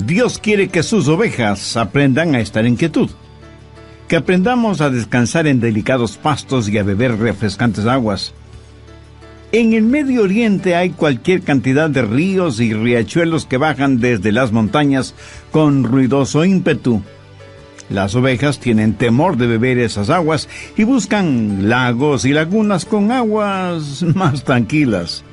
Dios quiere que sus ovejas aprendan a estar en quietud, que aprendamos a descansar en delicados pastos y a beber refrescantes aguas. En el Medio Oriente hay cualquier cantidad de ríos y riachuelos que bajan desde las montañas con ruidoso ímpetu. Las ovejas tienen temor de beber esas aguas y buscan lagos y lagunas con aguas más tranquilas.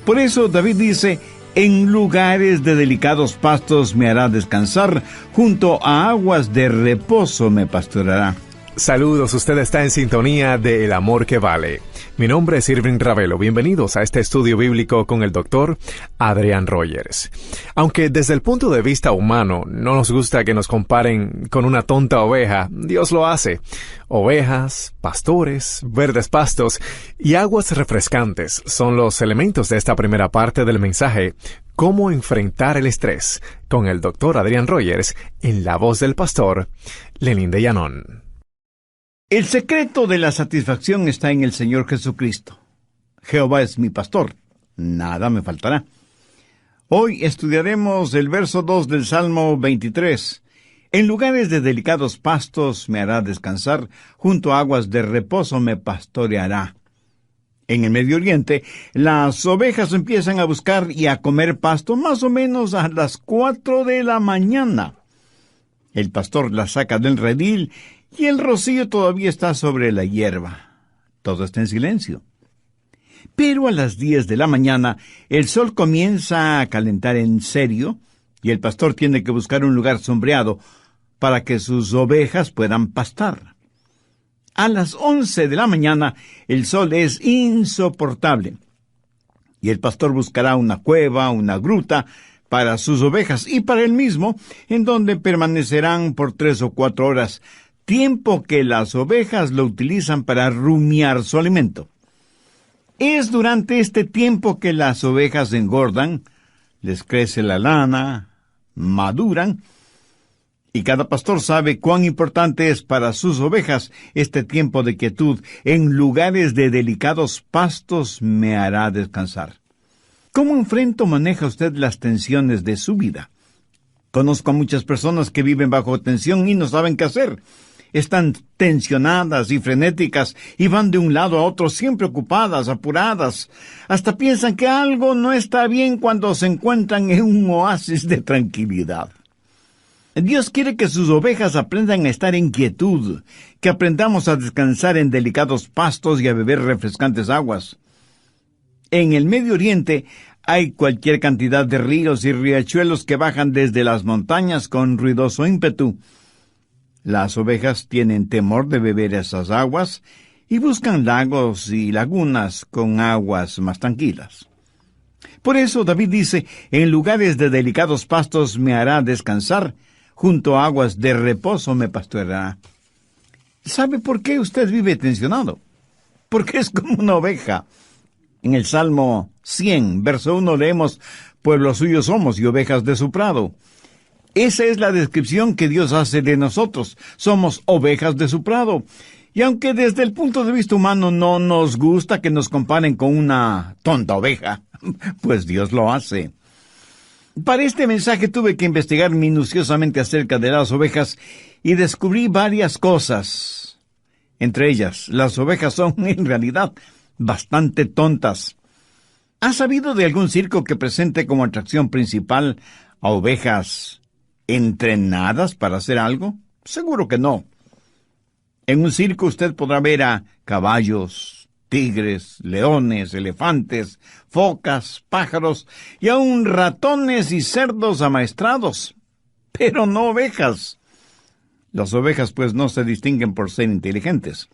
Por eso David dice: en lugares de delicados pastos me hará descansar, junto a aguas de reposo me pastoreará. Saludos, usted está en sintonía de El Amor que Vale. Mi nombre es Irving Ravelo. Bienvenidos a este estudio bíblico con el doctor Adrián Rogers. Aunque desde el punto de vista humano no nos gusta que nos comparen con una tonta oveja, Dios lo hace. Ovejas, pastores, verdes pastos y aguas refrescantes son los elementos de esta primera parte del mensaje Cómo enfrentar el estrés, con el doctor Adrián Rogers en la voz del pastor Lenín de Llanón. El secreto de la satisfacción está en el Señor Jesucristo. Jehová es mi pastor, nada me faltará. Hoy estudiaremos el verso 2 del Salmo 23. En lugares de delicados pastos me hará descansar, junto a aguas de reposo me pastoreará. En el Medio Oriente, las ovejas empiezan a buscar y a comer pasto más o menos a las 4 de la mañana. El pastor las saca del redil y el rocío todavía está sobre la hierba. Todo está en silencio. Pero a las 10 de la mañana, el sol comienza a calentar en serio y el pastor tiene que buscar un lugar sombreado para que sus ovejas puedan pastar. A las 11 de la mañana, el sol es insoportable y el pastor buscará una cueva, una gruta, para sus ovejas y para él mismo, en donde permanecerán por 3 o 4 horas, tiempo que las ovejas lo utilizan para rumiar su alimento. Es durante este tiempo que las ovejas engordan, les crece la lana, maduran, y cada pastor sabe cuán importante es para sus ovejas este tiempo de quietud. En lugares de delicados pastos me hará descansar. ¿Cómo enfrenta o maneja usted las tensiones de su vida? Conozco a muchas personas que viven bajo tensión y no saben qué hacer. Están tensionadas y frenéticas y van de un lado a otro siempre ocupadas, apuradas. Hasta piensan que algo no está bien cuando se encuentran en un oasis de tranquilidad. Dios quiere que sus ovejas aprendan a estar en quietud, que aprendamos a descansar en delicados pastos y a beber refrescantes aguas. En el Medio Oriente hay cualquier cantidad de ríos y riachuelos que bajan desde las montañas con ruidoso ímpetu. Las ovejas tienen temor de beber esas aguas y buscan lagos y lagunas con aguas más tranquilas. Por eso David dice: en lugares de delicados pastos me hará descansar, junto a aguas de reposo me pastoreará. ¿Sabe por qué usted vive tensionado? Porque es como una oveja. En el Salmo 100, verso 1, leemos: pueblo suyo somos y ovejas de su prado. Esa es la descripción que Dios hace de nosotros. Somos ovejas de su prado. Y aunque desde el punto de vista humano no nos gusta que nos comparen con una tonta oveja, pues Dios lo hace. Para este mensaje tuve que investigar minuciosamente acerca de las ovejas y descubrí varias cosas. Entre ellas, las ovejas son en realidad bastante tontas. ¿Has sabido de algún circo que presente como atracción principal a ovejas entrenadas para hacer algo? Seguro que no. En un circo usted podrá ver a caballos, tigres, leones, elefantes, focas, pájaros y aún ratones y cerdos amaestrados, pero no ovejas. Las ovejas pues no se distinguen por ser inteligentes.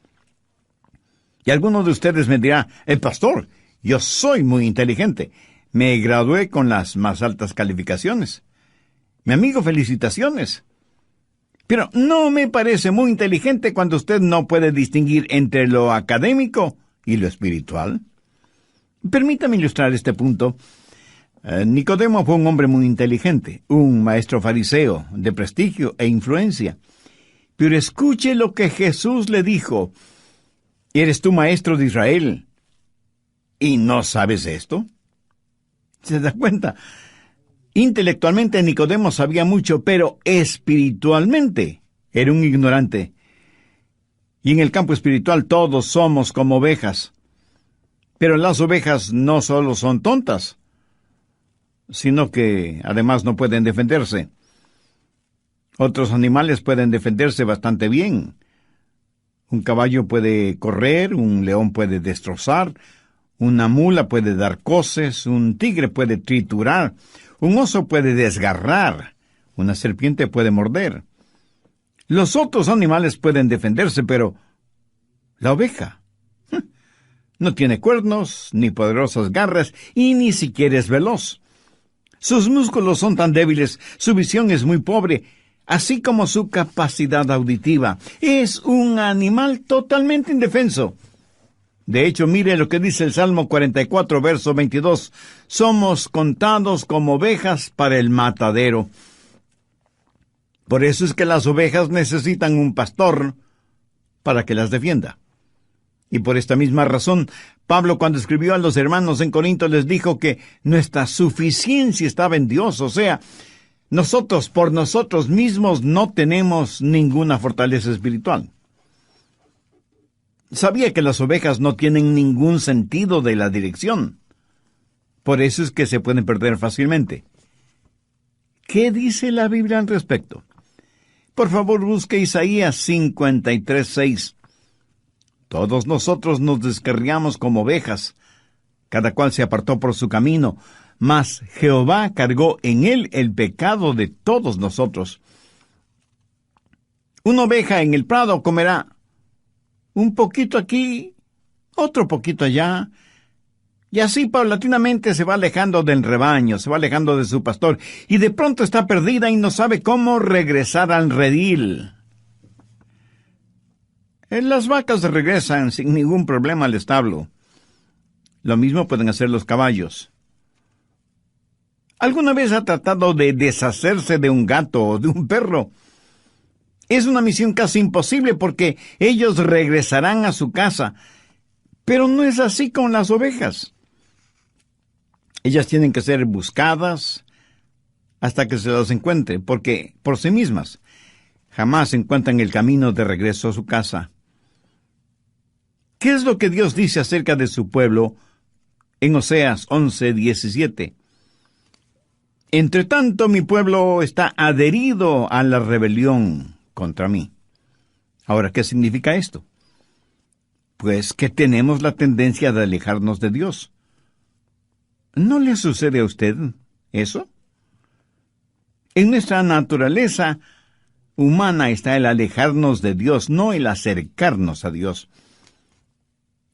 Y alguno de ustedes me dirá: pastor, yo soy muy inteligente. Me gradué con las más altas calificaciones. Mi amigo, felicitaciones. Pero no me parece muy inteligente cuando usted no puede distinguir entre lo académico y lo espiritual. Permítame ilustrar este punto. Nicodemo fue un hombre muy inteligente, un maestro fariseo de prestigio e influencia. Pero escuche lo que Jesús le dijo: ¿eres tú maestro de Israel y no sabes esto? ¿Se da cuenta? Intelectualmente Nicodemo sabía mucho, pero espiritualmente era un ignorante. Y en el campo espiritual todos somos como ovejas. Pero las ovejas no solo son tontas, sino que además no pueden defenderse. Otros animales pueden defenderse bastante bien. Un caballo puede correr, un león puede destrozar, una mula puede dar coces, un tigre puede triturar, un oso puede desgarrar, una serpiente puede morder. Los otros animales pueden defenderse, pero la oveja no tiene cuernos, ni poderosas garras, y ni siquiera es veloz. Sus músculos son tan débiles, su visión es muy pobre, así como su capacidad auditiva. Es un animal totalmente indefenso. De hecho, mire lo que dice el Salmo 44, verso 22. Somos contados como ovejas para el matadero. Por eso es que las ovejas necesitan un pastor para que las defienda. Y por esta misma razón, Pablo, cuando escribió a los hermanos en Corinto, les dijo que nuestra suficiencia estaba en Dios. O sea, nosotros por nosotros mismos no tenemos ninguna fortaleza espiritual. Sabía que las ovejas no tienen ningún sentido de la dirección. Por eso es que se pueden perder fácilmente. ¿Qué dice la Biblia al respecto? Por favor, busque Isaías 53:6. Todos nosotros nos descarriamos como ovejas, cada cual se apartó por su camino, mas Jehová cargó en él el pecado de todos nosotros. Una oveja en el prado comerá un poquito aquí, otro poquito allá, y así paulatinamente se va alejando del rebaño, se va alejando de su pastor, y de pronto está perdida y no sabe cómo regresar al redil. Las vacas regresan sin ningún problema al establo. Lo mismo pueden hacer los caballos. ¿Alguna vez ha tratado de deshacerse de un gato o de un perro? Es una misión casi imposible porque ellos regresarán a su casa. Pero no es así con las ovejas. Ellas tienen que ser buscadas hasta que se las encuentre, porque por sí mismas jamás encuentran el camino de regreso a su casa. ¿Qué es lo que Dios dice acerca de su pueblo en Oseas 11:17? Entre tanto, mi pueblo está adherido a la rebelión contra mí. Ahora, ¿qué significa esto? Pues que tenemos la tendencia de alejarnos de Dios. ¿No le sucede a usted eso? En nuestra naturaleza humana está el alejarnos de Dios, no el acercarnos a Dios.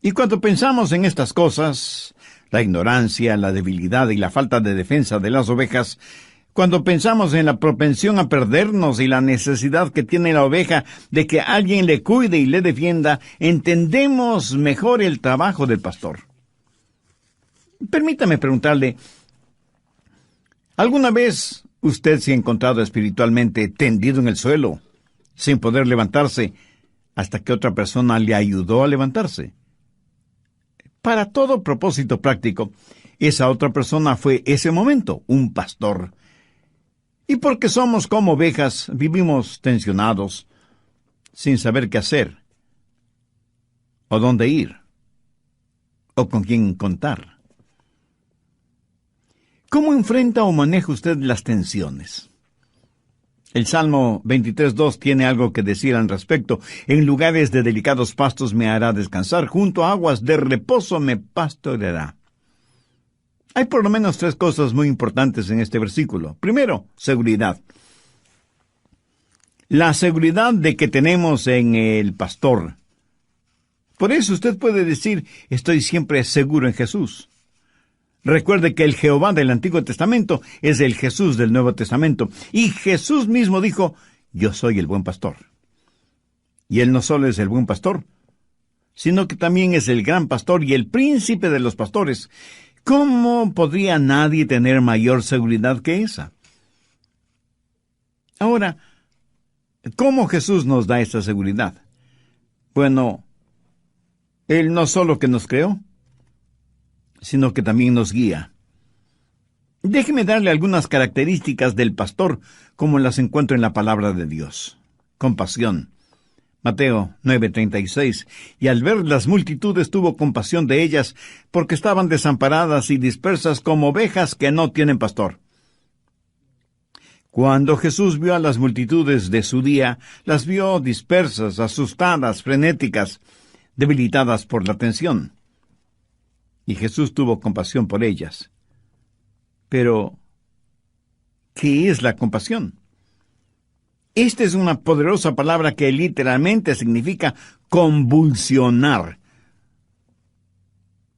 Y cuando pensamos en estas cosas, la ignorancia, la debilidad y la falta de defensa de las ovejas, cuando pensamos en la propensión a perdernos y la necesidad que tiene la oveja de que alguien le cuide y le defienda, entendemos mejor el trabajo del pastor. Permítame preguntarle, ¿alguna vez usted se ha encontrado espiritualmente tendido en el suelo, sin poder levantarse, hasta que otra persona le ayudó a levantarse? Para todo propósito práctico, esa otra persona fue ese momento, un pastor. Y porque somos como ovejas, vivimos tensionados, sin saber qué hacer, o dónde ir, o con quién contar. ¿Cómo enfrenta o maneja usted las tensiones? El Salmo 23:2 tiene algo que decir al respecto. En lugares de delicados pastos me hará descansar, junto a aguas de reposo me pastoreará. Hay por lo menos 3 cosas muy importantes en este versículo. Primero, seguridad. La seguridad de que tenemos en el pastor. Por eso usted puede decir, estoy siempre seguro en Jesús. Recuerde que el Jehová del Antiguo Testamento es el Jesús del Nuevo Testamento. Y Jesús mismo dijo, yo soy el buen pastor. Y Él no solo es el buen pastor, sino que también es el gran pastor y el príncipe de los pastores. ¿Cómo podría nadie tener mayor seguridad que esa? Ahora, ¿cómo Jesús nos da esa seguridad? Bueno, Él no solo que nos creó, sino que también nos guía. Déjeme darle algunas características del pastor como las encuentro en la palabra de Dios. Compasión. Mateo 9:36. Y al ver las multitudes tuvo compasión de ellas, porque estaban desamparadas y dispersas como ovejas que no tienen pastor. Cuando Jesús vio a las multitudes de su día, las vio dispersas, asustadas, frenéticas, debilitadas por la tensión. Y Jesús tuvo compasión por ellas. Pero, ¿qué es la compasión? Esta es una poderosa palabra que literalmente significa convulsionar.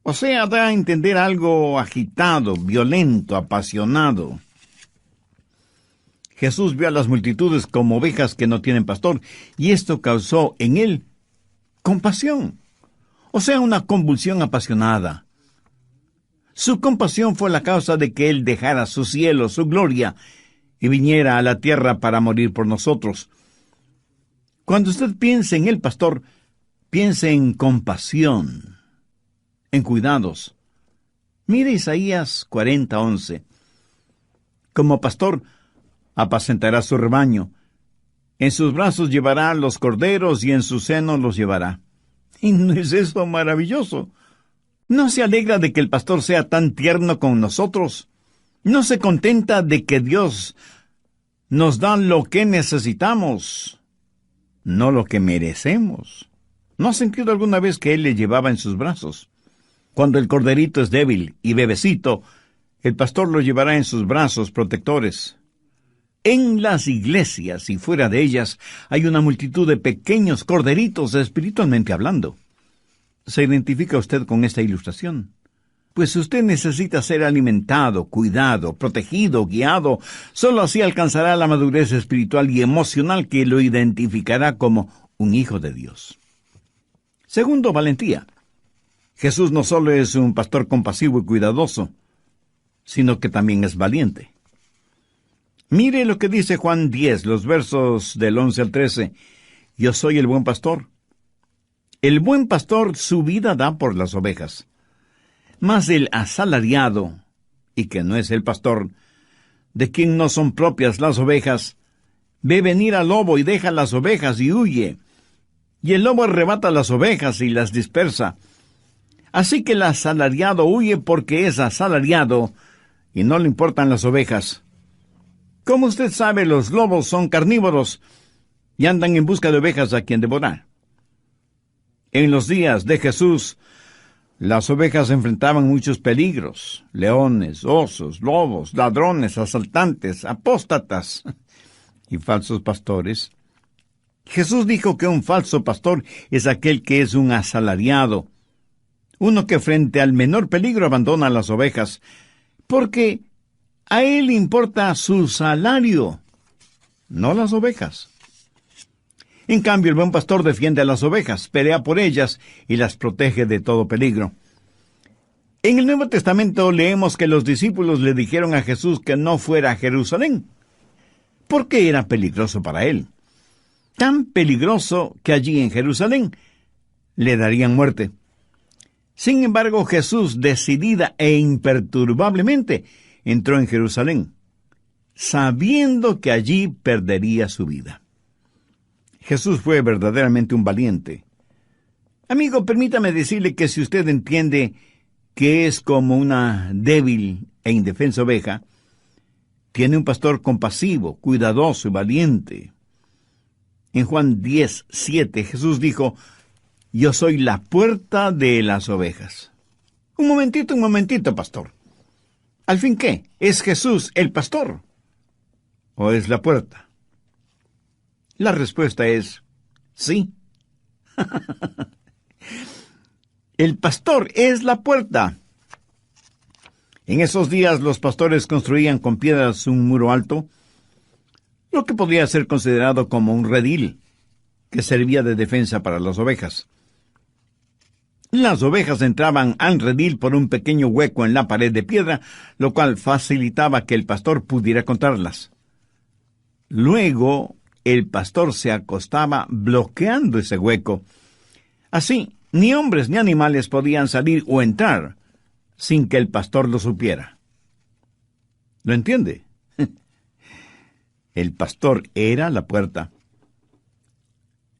O sea, da a entender algo agitado, violento, apasionado. Jesús vio a las multitudes como ovejas que no tienen pastor, y esto causó en él compasión. O sea, una convulsión apasionada. Su compasión fue la causa de que él dejara su cielo, su gloria, y viniera a la tierra para morir por nosotros. Cuando usted piense en el pastor, piense en compasión, en cuidados. Mire Isaías 40:11. Como pastor, apacentará su rebaño. En sus brazos llevará los corderos y en su seno los llevará. ¿Y no es eso maravilloso? ¿No se alegra de que el pastor sea tan tierno con nosotros? ¿No se contenta de que Dios nos da lo que necesitamos, no lo que merecemos? ¿No ha sentido alguna vez que Él le llevaba en sus brazos? Cuando el corderito es débil y bebecito, el pastor lo llevará en sus brazos protectores. En las iglesias y fuera de ellas hay una multitud de pequeños corderitos espiritualmente hablando. ¿Se identifica usted con esta ilustración? Pues usted necesita ser alimentado, cuidado, protegido, guiado. Solo así alcanzará la madurez espiritual y emocional que lo identificará como un hijo de Dios. Segundo, valentía. Jesús no solo es un pastor compasivo y cuidadoso, sino que también es valiente. Mire lo que dice Juan 10, los versos del 11 al 13. Yo soy el buen pastor. El buen pastor su vida da por las ovejas. Mas el asalariado, y que no es el pastor, de quien no son propias las ovejas, ve venir al lobo y deja las ovejas y huye. Y el lobo arrebata las ovejas y las dispersa. Así que el asalariado huye porque es asalariado y no le importan las ovejas. Como usted sabe, los lobos son carnívoros y andan en busca de ovejas a quien devorar. En los días de Jesús, las ovejas enfrentaban muchos peligros: leones, osos, lobos, ladrones, asaltantes, apóstatas y falsos pastores. Jesús dijo que un falso pastor es aquel que es un asalariado, uno que frente al menor peligro abandona las ovejas, porque a él importa su salario, no las ovejas. En cambio, el buen pastor defiende a las ovejas, pelea por ellas y las protege de todo peligro. En el Nuevo Testamento leemos que los discípulos le dijeron a Jesús que no fuera a Jerusalén, porque era peligroso para él. Tan peligroso que allí en Jerusalén le darían muerte. Sin embargo, Jesús, decidida e imperturbablemente, entró en Jerusalén, sabiendo que allí perdería su vida. Jesús fue verdaderamente un valiente. Amigo, permítame decirle que si usted entiende que es como una débil e indefensa oveja, tiene un pastor compasivo, cuidadoso y valiente. En Juan 10:7, Jesús dijo: yo soy la puerta de las ovejas. Un momentito, pastor. ¿Al fin qué? ¿Es Jesús el pastor? ¿O es la puerta? La respuesta es sí. El pastor es la puerta. En esos días los pastores construían con piedras un muro alto, lo que podría ser considerado como un redil, que servía de defensa para las ovejas. Las ovejas entraban al redil por un pequeño hueco en la pared de piedra, lo cual facilitaba que el pastor pudiera contarlas. Luego, el pastor se acostaba bloqueando ese hueco. Así, ni hombres ni animales podían salir o entrar sin que el pastor lo supiera. ¿Lo entiende? El pastor era la puerta.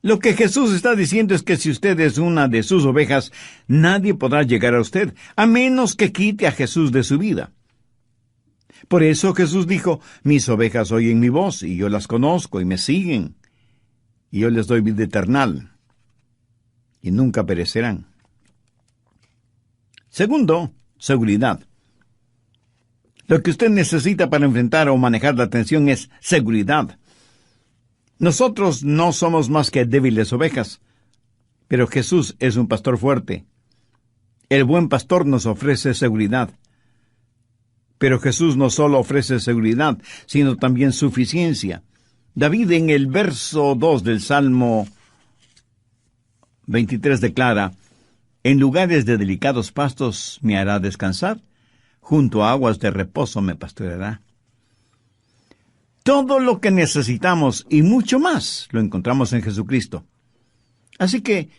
Lo que Jesús está diciendo es que si usted es una de sus ovejas, nadie podrá llegar a usted, a menos que quite a Jesús de su vida. Por eso Jesús dijo, mis ovejas oyen mi voz, y yo las conozco, y me siguen, y yo les doy vida eterna, y nunca perecerán. Segundo, seguridad. Lo que usted necesita para enfrentar o manejar la tensión es seguridad. Nosotros no somos más que débiles ovejas, pero Jesús es un pastor fuerte. El buen pastor nos ofrece seguridad. Pero Jesús no solo ofrece seguridad, sino también suficiencia. David en el verso 2 del Salmo 23 declara, en lugares de delicados pastos me hará descansar, junto a aguas de reposo me pastoreará. Todo lo que necesitamos y mucho más lo encontramos en Jesucristo. Así que,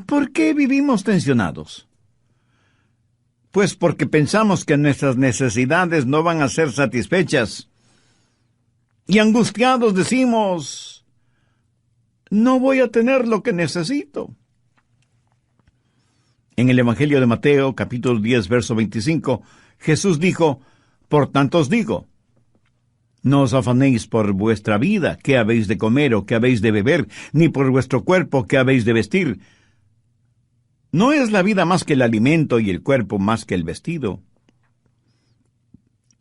¿por qué vivimos tensionados? Pues porque pensamos que nuestras necesidades no van a ser satisfechas. Y angustiados decimos, no voy a tener lo que necesito. En el Evangelio de Mateo, capítulo 10, verso 25, Jesús dijo, por tanto os digo, no os afanéis por vuestra vida, qué habéis de comer o qué habéis de beber, ni por vuestro cuerpo, qué habéis de vestir. ¿No es la vida más que el alimento y el cuerpo más que el vestido?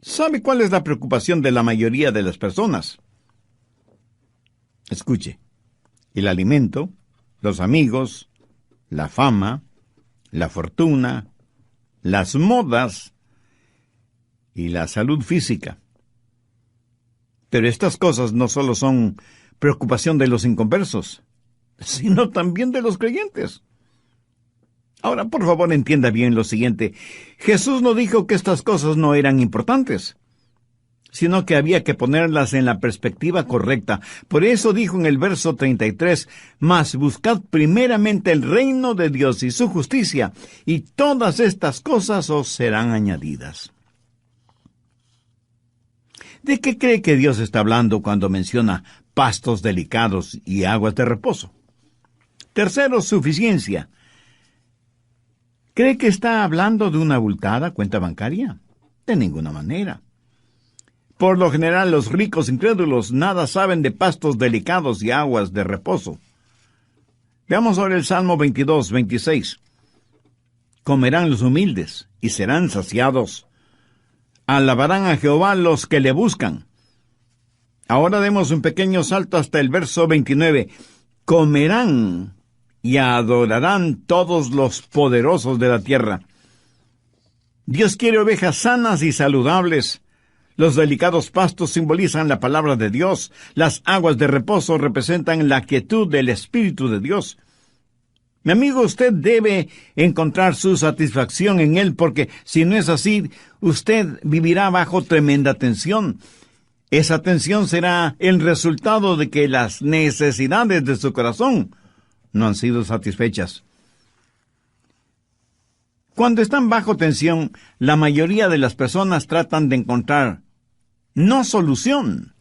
¿Sabe cuál es la preocupación de la mayoría de las personas? Escuche, el alimento, los amigos, la fama, la fortuna, las modas y la salud física. Pero estas cosas no solo son preocupación de los inconversos, sino también de los creyentes. Ahora, por favor, entienda bien lo siguiente. Jesús no dijo que estas cosas no eran importantes, sino que había que ponerlas en la perspectiva correcta. Por eso dijo en el verso 33, mas buscad primeramente el reino de Dios y su justicia, y todas estas cosas os serán añadidas. ¿De qué cree que Dios está hablando cuando menciona pastos delicados y aguas de reposo? Tercero, suficiencia. ¿Cree que está hablando de una abultada cuenta bancaria? De ninguna manera. Por lo general, los ricos incrédulos nada saben de pastos delicados y aguas de reposo. Veamos ahora el Salmo 22, 26. Comerán los humildes y serán saciados. Alabarán a Jehová los que le buscan. Ahora demos un pequeño salto hasta el verso 29. Comerán y adorarán todos los poderosos de la tierra. Dios quiere ovejas sanas y saludables. Los delicados pastos simbolizan la palabra de Dios. Las aguas de reposo representan la quietud del Espíritu de Dios. Mi amigo, usted debe encontrar su satisfacción en Él, porque si no es así, usted vivirá bajo tremenda tensión. Esa tensión será el resultado de que las necesidades de su corazón no han sido satisfechas. Cuando están bajo tensión, la mayoría de las personas tratan de encontrar no solución,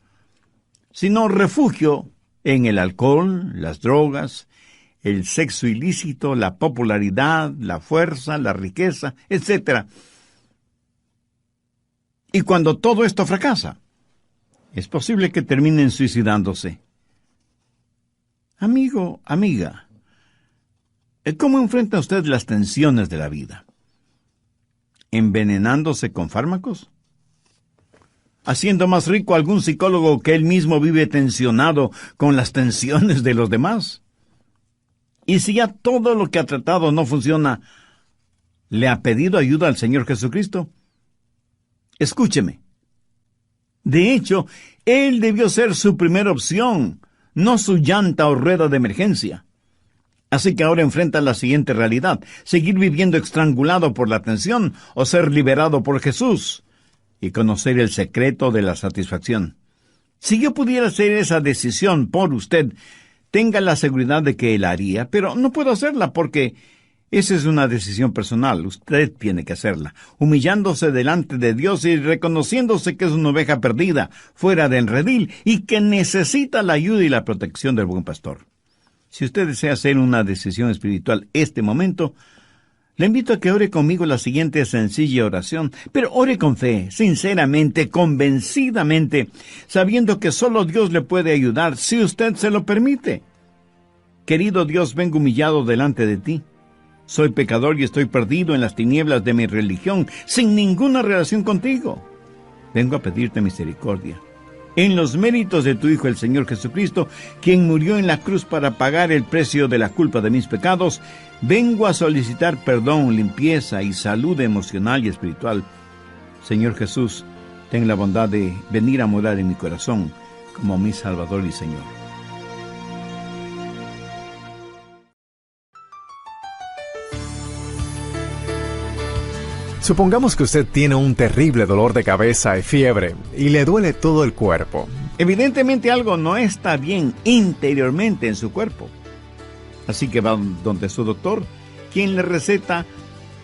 sino refugio en el alcohol, las drogas, el sexo ilícito, la popularidad, la fuerza, la riqueza, etc. Y cuando todo esto fracasa, es posible que terminen suicidándose. Amigo, amiga, ¿cómo enfrenta usted las tensiones de la vida? ¿Envenenándose con fármacos? ¿Haciendo más rico a algún psicólogo que él mismo vive tensionado con las tensiones de los demás? Y si ya todo lo que ha tratado no funciona, ¿le ha pedido ayuda al Señor Jesucristo? Escúcheme. De hecho, Él debió ser su primera opción, no su llanta o rueda de emergencia. Así que ahora enfrenta la siguiente realidad: seguir viviendo estrangulado por la tensión o ser liberado por Jesús y conocer el secreto de la satisfacción. Si yo pudiera hacer esa decisión por usted, tenga la seguridad de que la haría, pero no puedo hacerla porque Esa es una decisión personal, usted tiene que hacerla, humillándose delante de Dios y reconociéndose que es una oveja perdida, fuera del redil, y que necesita la ayuda y la protección del buen pastor. Si usted desea hacer una decisión espiritual este momento, le invito a que ore conmigo la siguiente sencilla oración, pero ore con fe, sinceramente, convencidamente, sabiendo que solo Dios le puede ayudar si usted se lo permite. Querido Dios, vengo humillado delante de ti. Soy pecador y estoy perdido en las tinieblas de mi religión, sin ninguna relación contigo. Vengo a pedirte misericordia. En los méritos de tu Hijo, el Señor Jesucristo, quien murió en la cruz para pagar el precio de la culpa de mis pecados, vengo a solicitar perdón, limpieza y salud emocional y espiritual. Señor Jesús, ten la bondad de venir a morar en mi corazón como mi Salvador y Señor. Supongamos que usted tiene un terrible dolor de cabeza y fiebre, y le duele todo el cuerpo. Evidentemente algo no está bien interiormente en su cuerpo. Así que va donde su doctor, quien le receta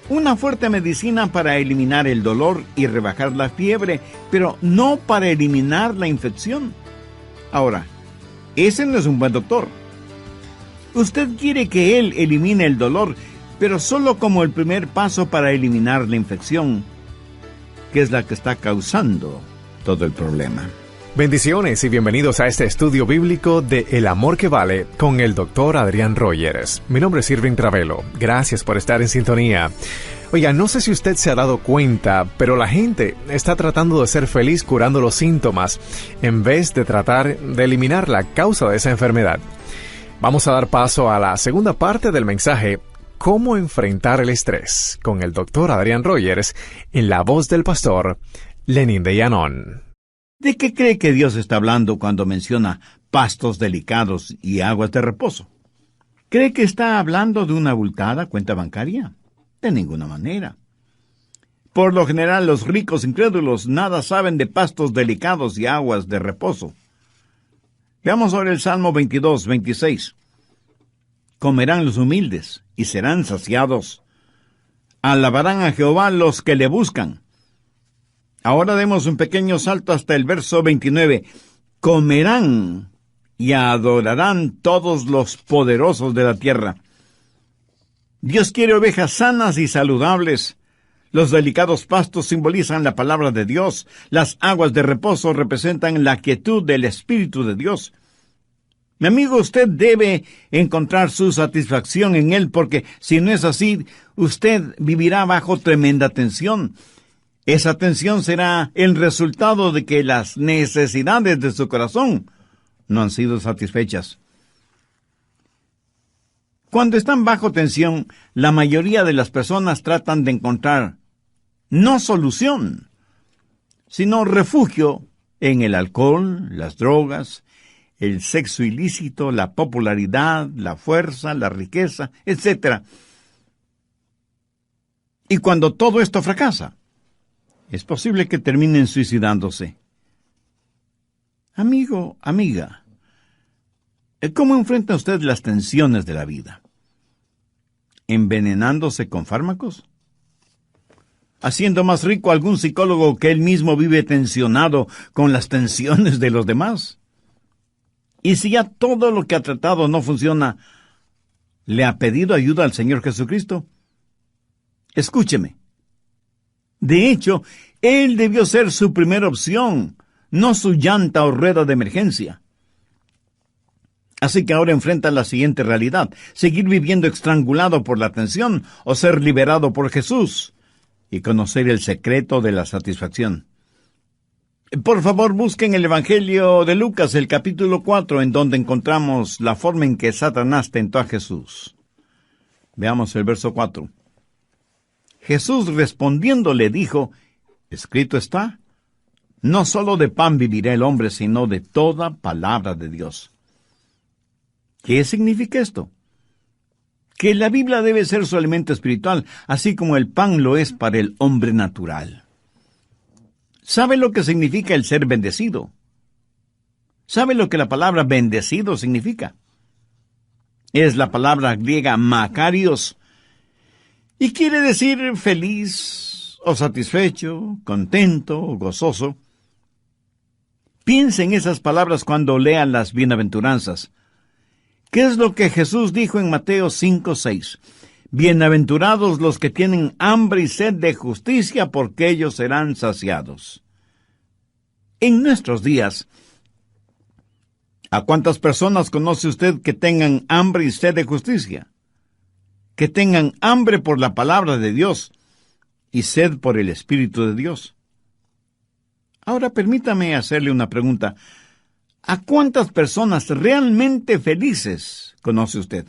una fuerte medicina para eliminar el dolor y rebajar la fiebre, pero no para eliminar la infección. Ahora, ese no es un buen doctor. Usted quiere que él elimine el dolor, pero solo como el primer paso para eliminar la infección, que es la que está causando todo el problema. Bendiciones y bienvenidos a este estudio bíblico de El Amor que Vale con el Dr. Adrián Rogers. Mi nombre es Irving Ravelo. Gracias por estar en sintonía. Oiga, no sé si usted se ha dado cuenta, pero la gente está tratando de ser feliz curando los síntomas en vez de tratar de eliminar la causa de esa enfermedad. Vamos a dar paso a la segunda parte del mensaje, ¿Cómo enfrentar el estrés?, con el Dr. Adrián Rogers, en la voz del pastor Lenín de Llanón. ¿De qué cree que Dios está hablando cuando menciona pastos delicados y aguas de reposo? ¿Cree que está hablando de una abultada cuenta bancaria? De ninguna manera. Por lo general, los ricos incrédulos nada saben de pastos delicados y aguas de reposo. Veamos ahora el Salmo 22, 26. Comerán los humildes y serán saciados. Alabarán a Jehová los que le buscan. Ahora demos un pequeño salto hasta el verso 29. Comerán y adorarán todos los poderosos de la tierra. Dios quiere ovejas sanas y saludables. Los delicados pastos simbolizan la palabra de Dios. Las aguas de reposo representan la quietud del Espíritu de Dios. Mi amigo, usted debe encontrar su satisfacción en Él, porque si no es así, usted vivirá bajo tremenda tensión. Esa tensión será el resultado de que las necesidades de su corazón no han sido satisfechas. Cuando están bajo tensión, la mayoría de las personas tratan de encontrar no solución, sino refugio en el alcohol, las drogas, el sexo ilícito, la popularidad, la fuerza, la riqueza, etc. Y cuando todo esto fracasa, es posible que terminen suicidándose. Amigo, amiga, ¿cómo enfrenta usted las tensiones de la vida? ¿Envenenándose con fármacos? ¿Haciendo más rico a algún psicólogo que él mismo vive tensionado con las tensiones de los demás? Y si ya todo lo que ha tratado no funciona, ¿le ha pedido ayuda al Señor Jesucristo? Escúcheme. De hecho, Él debió ser su primera opción, no su llanta o rueda de emergencia. Así que ahora enfrenta la siguiente realidad: seguir viviendo estrangulado por la tensión o ser liberado por Jesús y conocer el secreto de la satisfacción. Por favor, busquen el Evangelio de Lucas, el capítulo 4, en donde encontramos la forma en que Satanás tentó a Jesús. Veamos el verso 4. Jesús respondiendo le dijo, escrito está, no solo de pan vivirá el hombre, sino de toda palabra de Dios. ¿Qué significa esto? Que la Biblia debe ser su alimento espiritual, así como el pan lo es para el hombre natural. ¿Sabe lo que significa el ser bendecido? ¿Sabe lo que la palabra bendecido significa? Es la palabra griega makarios, Y quiere decir feliz o satisfecho, contento o gozoso. Piense en esas palabras cuando lean las bienaventuranzas. ¿Qué es lo que Jesús dijo en Mateo 5:6? Bienaventurados los que tienen hambre y sed de justicia, porque ellos serán saciados. En nuestros días, ¿a cuántas personas conoce usted que tengan hambre y sed de justicia? Que tengan hambre por la palabra de Dios y sed por el Espíritu de Dios. Ahora permítame hacerle una pregunta. ¿A cuántas personas realmente felices conoce usted?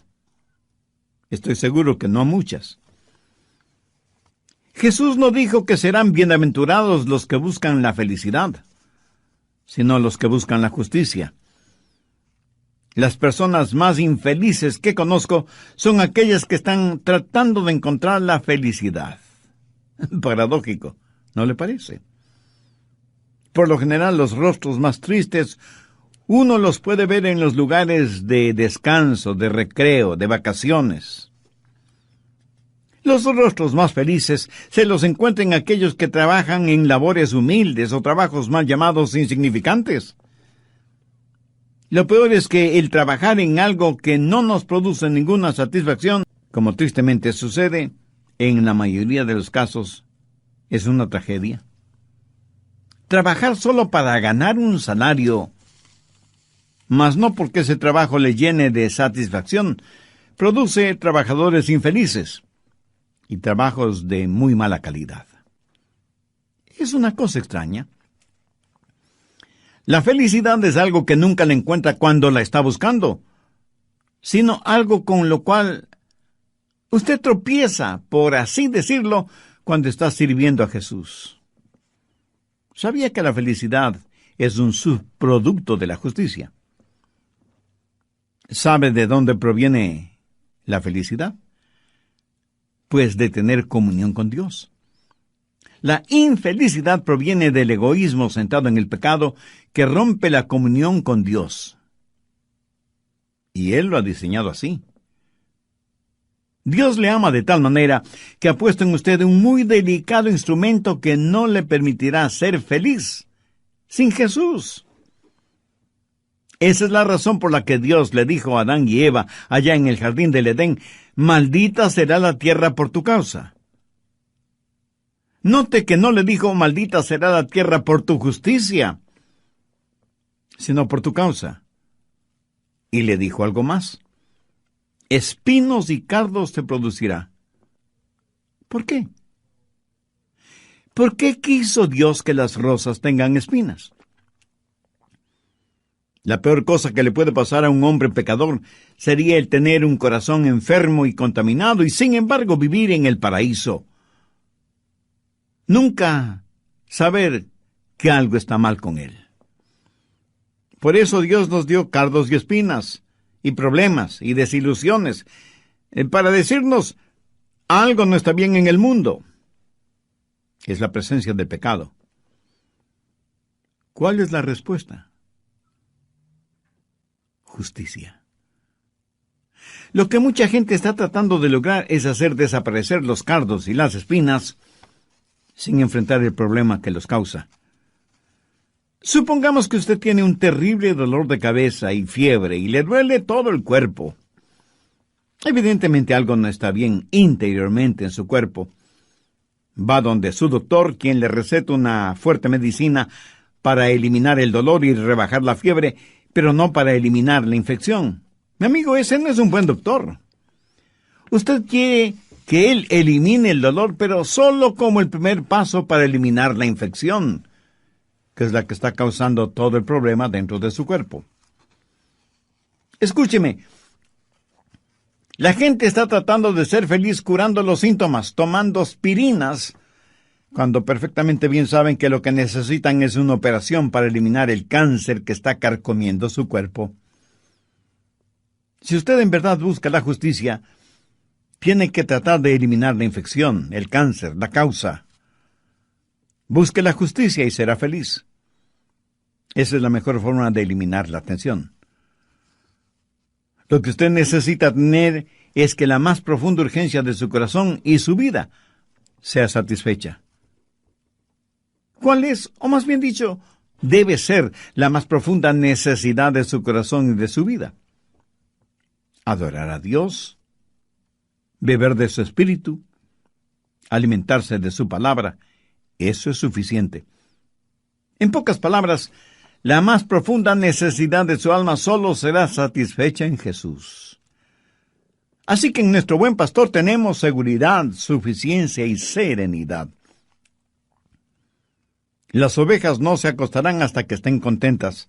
Estoy seguro que no muchas. Jesús no dijo que serán bienaventurados los que buscan la felicidad, sino los que buscan la justicia. Las personas más infelices que conozco son aquellas que están tratando de encontrar la felicidad. Paradójico, ¿no le parece? Por lo general, los rostros más tristes uno los puede ver en los lugares de descanso, de recreo, de vacaciones. Los rostros más felices se los encuentran en aquellos que trabajan en labores humildes o trabajos mal llamados insignificantes. Lo peor es que el trabajar en algo que no nos produce ninguna satisfacción, como tristemente sucede, en la mayoría de los casos, es una tragedia. Trabajar solo para ganar un salario, mas no porque ese trabajo le llene de satisfacción, produce trabajadores infelices y trabajos de muy mala calidad. Es una cosa extraña. La felicidad es algo que nunca la encuentra cuando la está buscando, sino algo con lo cual usted tropieza, por así decirlo, cuando está sirviendo a Jesús. ¿Sabía que la felicidad es un subproducto de la justicia? ¿Sabe de dónde proviene la felicidad? Pues de tener comunión con Dios. La infelicidad proviene del egoísmo sentado en el pecado que rompe la comunión con Dios. Y Él lo ha diseñado así. Dios le ama de tal manera que ha puesto en usted un muy delicado instrumento que no le permitirá ser feliz sin Jesús. Esa es la razón por la que Dios le dijo a Adán y Eva allá en el jardín del Edén: maldita será la tierra por tu causa. Note que no le dijo maldita será la tierra por tu justicia, sino por tu causa. Y le dijo algo más: espinos y cardos te producirá. ¿Por qué? ¿Por qué quiso Dios que las rosas tengan espinas? La peor cosa que le puede pasar a un hombre pecador sería el tener un corazón enfermo y contaminado y sin embargo vivir en el paraíso. Nunca saber que algo está mal con él. Por eso Dios nos dio cardos y espinas, y problemas y desilusiones, para decirnos algo no está bien en el mundo. Es la presencia del pecado. ¿Cuál es la respuesta? Justicia. Lo que mucha gente está tratando de lograr es hacer desaparecer los cardos y las espinas sin enfrentar el problema que los causa. Supongamos que usted tiene un terrible dolor de cabeza y fiebre y le duele todo el cuerpo. Evidentemente algo no está bien interiormente en su cuerpo. Va donde su doctor, quien le receta una fuerte medicina para eliminar el dolor y rebajar la fiebre, pero no para eliminar la infección. Mi amigo, ese no es un buen doctor. Usted quiere que él elimine el dolor, pero solo como el primer paso para eliminar la infección, que es la que está causando todo el problema dentro de su cuerpo. Escúcheme, la gente está tratando de ser feliz curando los síntomas, tomando aspirinas, cuando perfectamente bien saben que lo que necesitan es una operación para eliminar el cáncer que está carcomiendo su cuerpo. Si usted en verdad busca la justicia, tiene que tratar de eliminar la infección, el cáncer, la causa. Busque la justicia y será feliz. Esa es la mejor forma de eliminar la tensión. Lo que usted necesita tener es que la más profunda urgencia de su corazón y su vida sea satisfecha. ¿Cuál es, o más bien dicho, debe ser la más profunda necesidad de su corazón y de su vida? Adorar a Dios, beber de su espíritu, alimentarse de su palabra. Eso es suficiente. En pocas palabras, la más profunda necesidad de su alma solo será satisfecha en Jesús. Así que en nuestro buen pastor tenemos seguridad, suficiencia y serenidad. Las ovejas no se acostarán hasta que estén contentas.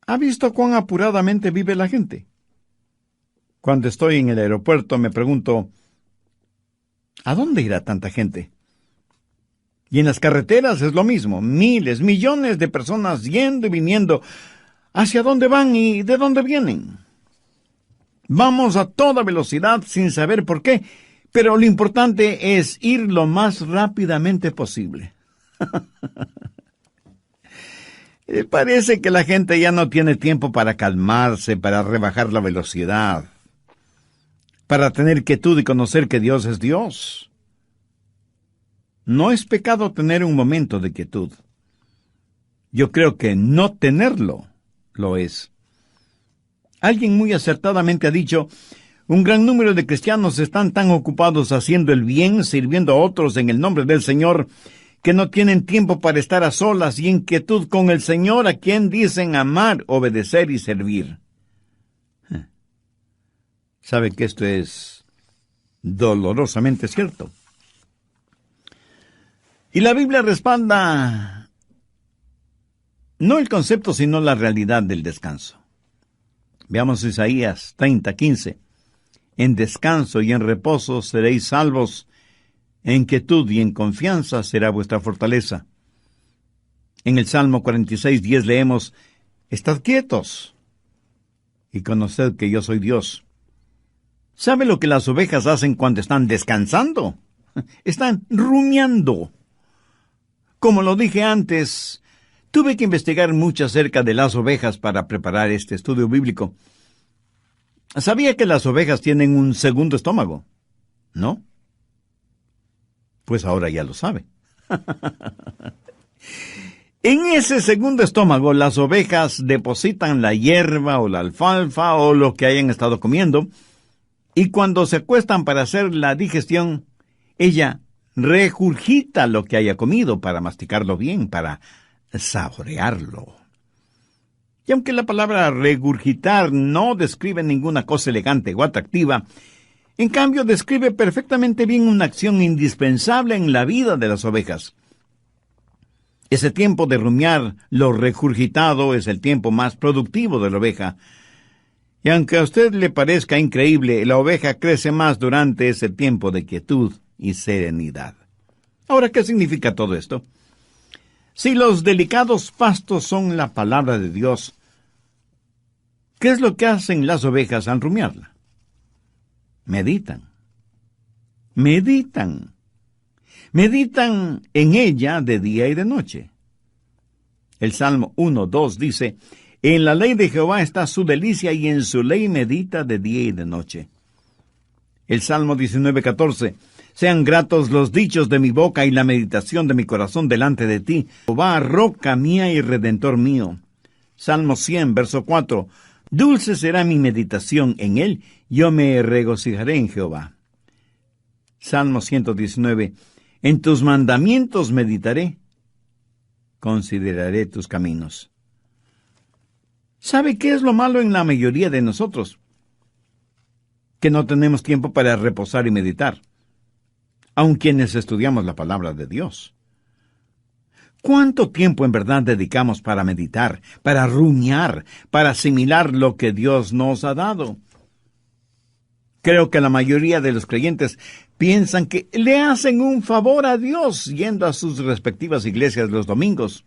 ¿Ha visto cuán apuradamente vive la gente? Cuando estoy en el aeropuerto me pregunto, ¿a dónde irá tanta gente? Y en las carreteras es lo mismo, miles, millones de personas yendo y viniendo. ¿Hacia dónde van y de dónde vienen? Vamos a toda velocidad sin saber por qué, pero lo importante es ir lo más rápidamente posible. Parece que la gente ya no tiene tiempo para calmarse, para rebajar la velocidad, para tener quietud y conocer que Dios es Dios. No es pecado tener un momento de quietud. Yo creo que no tenerlo lo es. Alguien muy acertadamente ha dicho, un gran número de cristianos están tan ocupados haciendo el bien, sirviendo a otros en el nombre del Señor, que no tienen tiempo para estar a solas y en quietud con el Señor, a quien dicen amar, obedecer y servir. ¿Sabe que esto es dolorosamente cierto? Y la Biblia respalda no el concepto, sino la realidad del descanso. Veamos Isaías 30:15. En descanso y en reposo seréis salvos, en quietud y en confianza será vuestra fortaleza. En el Salmo 46:10 leemos, estad quietos y conoced que yo soy Dios. ¿Sabe lo que las ovejas hacen cuando están descansando? Están rumiando. Como lo dije antes, tuve que investigar mucho acerca de las ovejas para preparar este estudio bíblico. ¿Sabía que las ovejas tienen un segundo estómago? ¿No? Pues ahora ya lo sabe. En ese segundo estómago, las ovejas depositan la hierba o la alfalfa o lo que hayan estado comiendo, y cuando se acuestan para hacer la digestión, ella regurgita lo que haya comido para masticarlo bien, para saborearlo. Y aunque la palabra regurgitar no describe ninguna cosa elegante o atractiva, en cambio describe perfectamente bien una acción indispensable en la vida de las ovejas. Ese tiempo de rumiar lo regurgitado es el tiempo más productivo de la oveja. Y aunque a usted le parezca increíble, la oveja crece más durante ese tiempo de quietud y serenidad. Ahora, ¿qué significa todo esto? Si los delicados pastos son la palabra de Dios, ¿qué es lo que hacen las ovejas al rumiarla? Meditan. Meditan. Meditan en ella de día y de noche. El Salmo 1:2 dice, en la ley de Jehová está su delicia y en su ley medita de día y de noche. El Salmo 19:14, sean gratos los dichos de mi boca y la meditación de mi corazón delante de ti, Jehová, roca mía y redentor mío. Salmo 100, verso 4, dulce será mi meditación en él, yo me regocijaré en Jehová. Salmo 119, en tus mandamientos meditaré, consideraré tus caminos. ¿Sabe qué es lo malo en la mayoría de nosotros? Que no tenemos tiempo para reposar y meditar, aun quienes estudiamos la palabra de Dios. ¿Cuánto tiempo en verdad dedicamos para meditar, para rumiar, para asimilar lo que Dios nos ha dado? Creo que la mayoría de los creyentes piensan que le hacen un favor a Dios yendo a sus respectivas iglesias los domingos.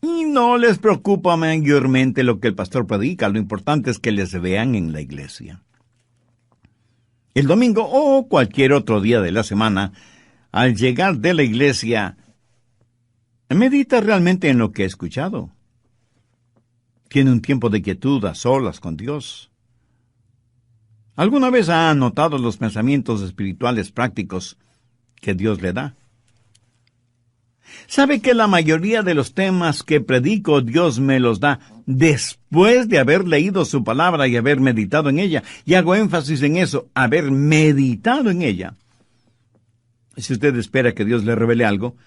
Y no les preocupa mayormente lo que el pastor predica, lo importante es que les vean en la iglesia. El domingo o cualquier otro día de la semana, al llegar de la iglesia, medita realmente en lo que ha escuchado. Tiene un tiempo de quietud a solas con Dios. ¿Alguna vez ha anotado los pensamientos espirituales prácticos que Dios le da? ¿Sabe que la mayoría de los temas que predico Dios me los da después de haber leído su palabra y haber meditado en ella? Y hago énfasis en eso, haber meditado en ella. Si usted espera que Dios le revele algo,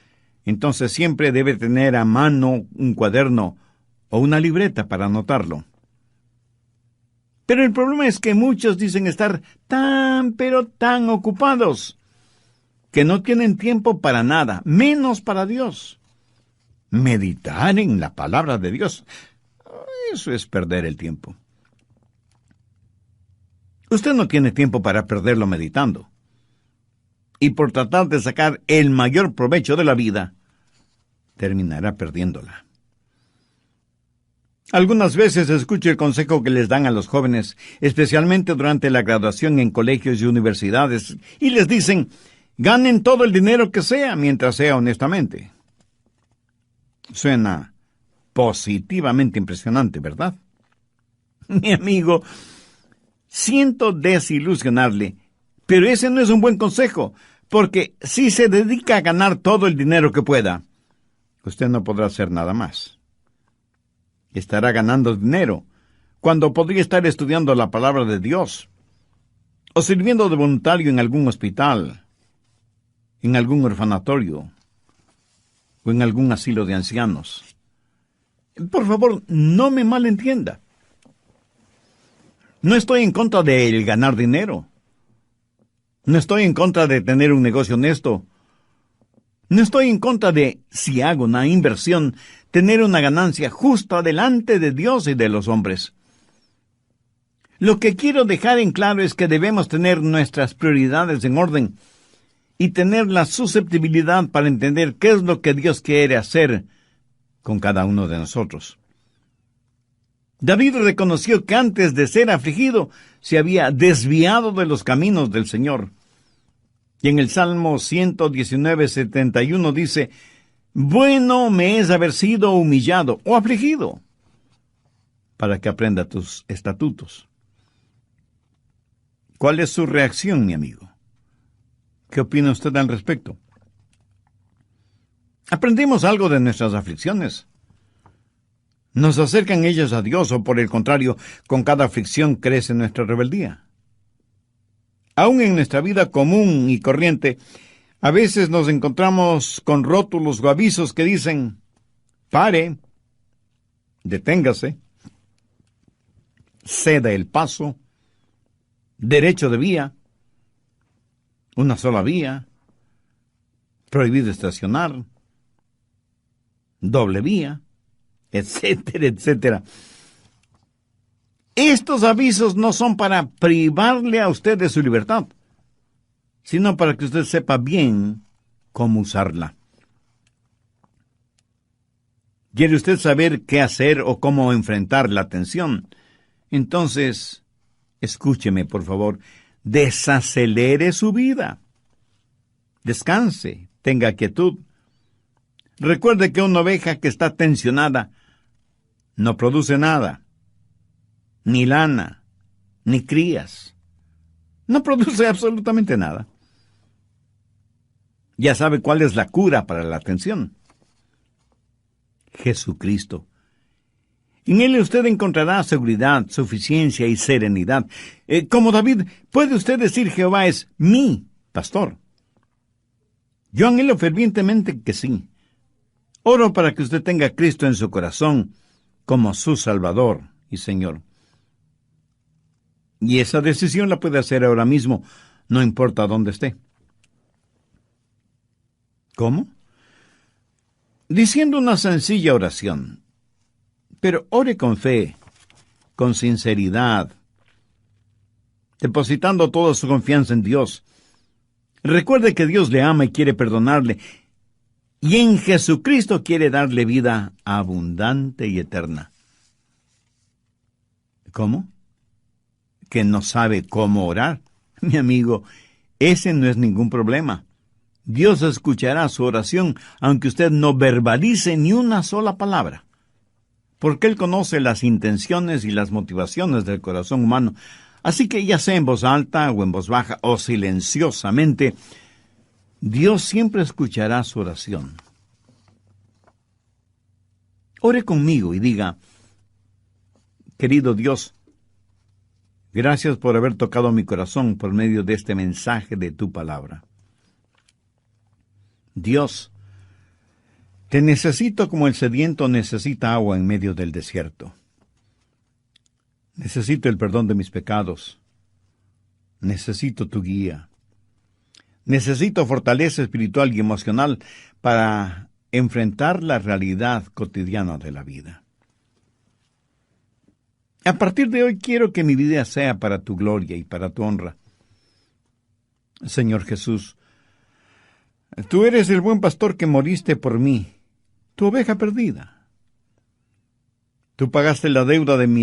entonces siempre debe tener a mano un cuaderno o una libreta para anotarlo. Pero el problema es que muchos dicen estar pero tan ocupados que no tienen tiempo para nada, menos para Dios. Meditar en la palabra de Dios, eso es perder el tiempo. Usted no tiene tiempo para perderlo meditando. Y por tratar de sacar el mayor provecho de la vida, terminará perdiéndola. Algunas veces escucho el consejo que les dan a los jóvenes, especialmente durante la graduación en colegios y universidades, y les dicen: ganen todo el dinero que sea, mientras sea honestamente. Suena positivamente impresionante, ¿verdad? Mi amigo, siento desilusionarle, pero ese no es un buen consejo, porque si se dedica a ganar todo el dinero que pueda, usted no podrá hacer nada más. Estará ganando dinero cuando podría estar estudiando la palabra de Dios, o sirviendo de voluntario en algún hospital, en algún orfanatorio o en algún asilo de ancianos. Por favor, no me malentienda. No estoy en contra de el ganar dinero. No estoy en contra de tener un negocio honesto. No estoy en contra de, si hago una inversión, tener una ganancia justa delante de Dios y de los hombres. Lo que quiero dejar en claro es que debemos tener nuestras prioridades en orden y tener la susceptibilidad para entender qué es lo que Dios quiere hacer con cada uno de nosotros. David reconoció que antes de ser afligido se había desviado de los caminos del Señor. Y en el Salmo 119:71 dice: bueno me es haber sido humillado o afligido, para que aprenda tus estatutos. ¿Cuál es su reacción, mi amigo? ¿Qué opina usted al respecto? ¿Aprendimos algo de nuestras aflicciones? ¿Nos acercan ellas a Dios o, por el contrario, con cada aflicción crece nuestra rebeldía? Aún en nuestra vida común y corriente, a veces nos encontramos con rótulos o avisos que dicen: pare, deténgase, ceda el paso, derecho de vía, una sola vía, prohibido estacionar, doble vía, etcétera, etcétera. Estos avisos no son para privarle a usted de su libertad, sino para que usted sepa bien cómo usarla. ¿Quiere usted saber qué hacer o cómo enfrentar la tensión? Entonces, escúcheme, por favor. Desacelere su vida. Descanse, tenga quietud. Recuerde que una oveja que está tensionada no produce nada, ni lana, ni crías. No produce absolutamente nada. Ya sabe cuál es la cura para la tensión: Jesucristo. En Él usted encontrará seguridad, suficiencia y serenidad. Como David, puede usted decir: Jehová es mi pastor. Yo anhelo fervientemente que sí. Oro para que usted tenga a Cristo en su corazón como su Salvador y Señor. Y esa decisión la puede hacer ahora mismo, no importa dónde esté. ¿Cómo? Diciendo una sencilla oración. Pero ore con fe, con sinceridad, depositando toda su confianza en Dios. Recuerde que Dios le ama y quiere perdonarle, y en Jesucristo quiere darle vida abundante y eterna. ¿Cómo? ¿Que no sabe cómo orar? Mi amigo, ese no es ningún problema. Dios escuchará su oración, aunque usted no verbalice ni una sola palabra, porque Él conoce las intenciones y las motivaciones del corazón humano, Así que ya sea en voz alta o en voz baja o silenciosamente, Dios siempre escuchará su oración. Ore conmigo y diga: querido Dios, gracias por haber tocado mi corazón por medio de este mensaje de tu palabra. Dios, te necesito como el sediento necesita agua en medio del desierto. Necesito el perdón de mis pecados. Necesito tu guía. Necesito fortaleza espiritual y emocional para enfrentar la realidad cotidiana de la vida. A partir de hoy quiero que mi vida sea para tu gloria y para tu honra. Señor Jesús, tú eres el buen pastor que moriste por mí, tu oveja perdida. Tú pagaste la deuda de mi